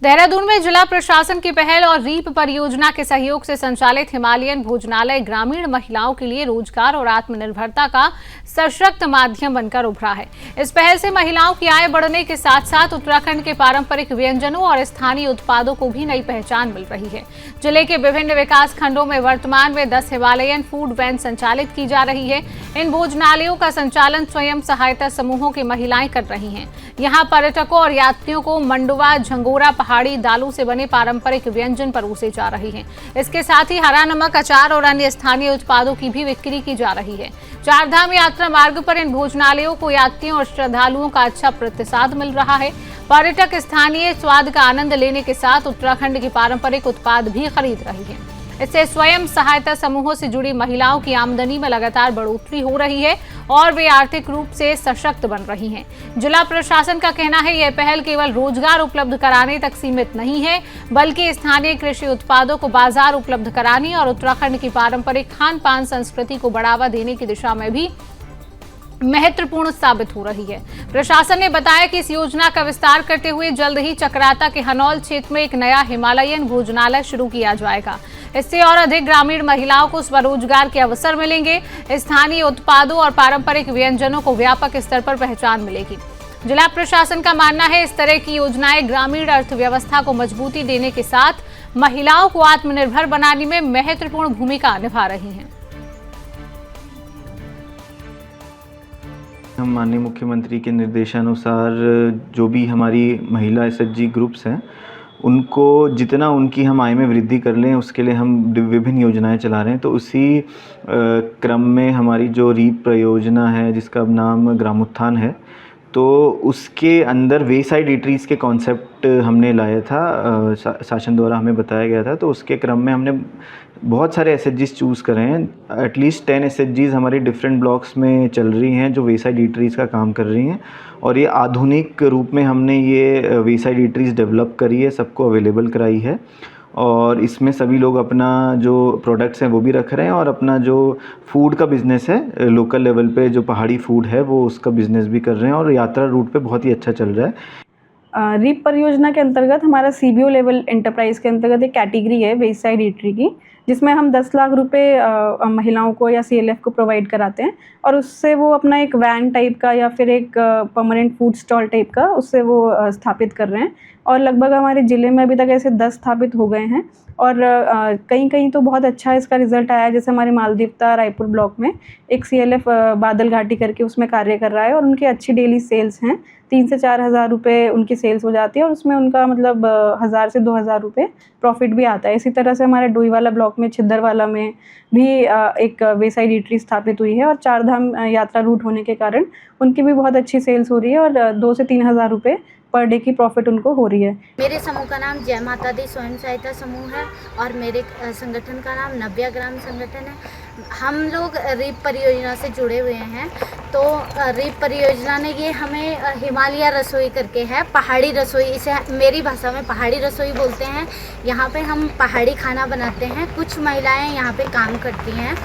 देहरादून में जिला प्रशासन की पहल और रीप परियोजना के सहयोग से संचालित हिमालयन भोजनालय ग्रामीण महिलाओं के लिए रोजगार और आत्मनिर्भरता का सशक्त माध्यम बनकर उभरा है। इस पहल से महिलाओं की आय बढ़ने के साथ साथ उत्तराखंड के पारंपरिक व्यंजनों और स्थानीय उत्पादों को भी नई पहचान मिल रही है। जिले के विभिन्न विकास खंडों में वर्तमान में 10 हिमालयन फूड वैन संचालित की जा रही है। इन भोजनालयों का संचालन स्वयं सहायता समूहों की महिलाएं कर रही हैं। यहाँ पर्यटकों और यात्रियों को मंडुवा, झंगोरा, पहाड़ी दालों से बने पारंपरिक व्यंजन परोसे जा रहे हैं। इसके साथ ही हरा नमक, अचार और अन्य स्थानीय उत्पादों की भी बिक्री की जा रही है। चारधाम यात्रा मार्ग पर इन भोजनालयों को यात्रियों और श्रद्धालुओं का अच्छा प्रतिसाद मिल रहा है। पर्यटक स्थानीय स्वाद का आनंद लेने के साथ उत्तराखंड के पारंपरिक उत्पाद भी खरीद रहे हैं। इससे स्वयं सहायता समूहों से जुड़ी महिलाओं की आमदनी में लगातार बढ़ोतरी हो रही है और वे आर्थिक रूप से सशक्त बन रही हैं। जिला प्रशासन का कहना है यह पहल केवल रोजगार उपलब्ध कराने तक सीमित नहीं है, बल्कि स्थानीय कृषि उत्पादों को बाजार उपलब्ध कराने और उत्तराखंड की पारंपरिक खान पान संस्कृति को बढ़ावा देने की दिशा में भी महत्वपूर्ण साबित हो रही है। प्रशासन ने बताया कि इस योजना का विस्तार करते हुए जल्द ही चक्राता के हनौल क्षेत्र में एक नया हिमालयन भोजनालय शुरू किया जाएगा। इससे और अधिक ग्रामीण महिलाओं को स्वरोजगार के अवसर मिलेंगे। स्थानीय उत्पादों और पारंपरिक व्यंजनों को व्यापक स्तर पर पहचान मिलेगी। जिला प्रशासन का मानना है इस तरह की योजनाएं ग्रामीण अर्थव्यवस्था को मजबूती देने के साथ महिलाओं को आत्मनिर्भर बनाने में महत्वपूर्ण भूमिका निभा रही हैं। हम माननीय मुख्यमंत्री के निर्देशानुसार जो भी हमारी महिला एसएचजी ग्रुप्स हैं उनको जितना उनकी हम आय में वृद्धि कर लें उसके लिए हम विभिन्न योजनाएं चला रहे हैं। तो उसी क्रम में हमारी जो रीप परियोजना है जिसका नाम ग्रामोत्थान है, तो उसके अंदर वेसाइड ईटरीज के कॉन्सेप्ट हमने लाया था, शासन द्वारा हमें बताया गया था। तो उसके क्रम में हमने बहुत सारे एसएचजीज चूज़ करे हैं। एटलीस्ट 10 एसएचजीज हमारी डिफरेंट ब्लॉक्स में चल रही हैं जो वेसाइड ईटरीज का काम कर रही हैं और ये आधुनिक रूप में हमने ये वेसाइड ईटरीज डेवलप करी है, सबको अवेलेबल कराई है और इसमें सभी लोग अपना जो प्रोडक्ट्स हैं वो भी रख रहे हैं और अपना जो फूड का बिज़नेस है लोकल लेवल पे जो पहाड़ी फूड है वो उसका बिज़नेस भी कर रहे हैं और यात्रा रूट पे बहुत ही अच्छा चल रहा है। रीप परियोजना के अंतर्गत हमारा सीबीओ लेवल एंटरप्राइज के अंतर्गत एक कैटेगरी है वेसाइड ईटरी की, जिसमें हम 10 लाख रुपए महिलाओं को या सीएलएफ को प्रोवाइड कराते हैं और उससे वो अपना एक वैन टाइप का या फिर एक परमानेंट फूड स्टॉल टाइप का उससे वो स्थापित कर रहे हैं और लगभग हमारे ज़िले में अभी तक ऐसे 10 स्थापित हो गए हैं और कहीं कहीं तो बहुत अच्छा इसका रिजल्ट आया है। जैसे हमारे मालदीवता रायपुर ब्लॉक में एक सीएलएफ बादल घाटी करके उसमें कार्य कर रहा है और उनकी अच्छी डेली सेल्स हैं, 3 से 4 हज़ार रुपये उनकी सेल्स हो जाती है और उसमें उनका मतलब 1000 से 2000 रुपये प्रॉफिट भी आता है। इसी तरह से हमारे डोईवाला ब्लॉक में छिद्दरवाला में भी एक वेसाइड ईटरी स्थापित हुई है और चारधाम यात्रा रूट होने के कारण उनकी भी बहुत अच्छी सेल्स हो रही है और 2 से 3 हज़ार रुपये पर डे की प्रॉफिट उनको हो रही है। मेरे समूह का नाम जय माता दी स्वयं सहायता समूह है और मेरे संगठन का नाम नव्या ग्राम संगठन है। हम लोग रीप परियोजना से जुड़े हुए हैं। तो रीप परियोजना ने ये हमें हिमालय रसोई करके है, पहाड़ी रसोई, इसे मेरी भाषा में पहाड़ी रसोई बोलते हैं। यहाँ पे हम पहाड़ी खाना बनाते हैं। कुछ महिलाएं यहाँ पे काम करती हैं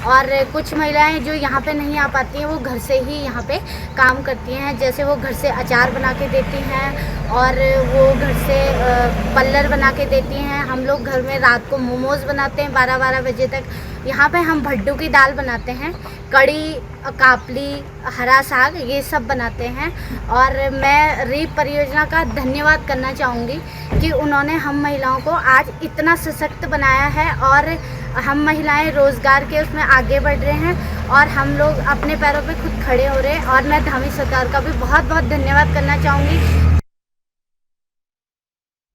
और कुछ महिलाएं जो यहाँ पे नहीं आ पाती हैं वो घर से ही यहाँ पे काम करती हैं। जैसे वो घर से अचार बना के देती हैं और वो घर से पल्लर बना के देती हैं। हम लोग घर में रात को मोमोज़ बनाते हैं 12-12 बजे तक। यहाँ पे हम भड्डू की दाल बनाते हैं, कड़ी, कापली, हरा साग, ये सब बनाते हैं। और मैं रीप परियोजना का धन्यवाद करना चाहूँगी कि उन्होंने हम महिलाओं को आज इतना सशक्त बनाया है और हम महिलाएं रोज़गार के उसमें आगे बढ़ रहे हैं और हम लोग अपने पैरों पे खुद खड़े हो रहे हैं। और मैं धामी सरकार का भी बहुत बहुत धन्यवाद करना चाहूँगी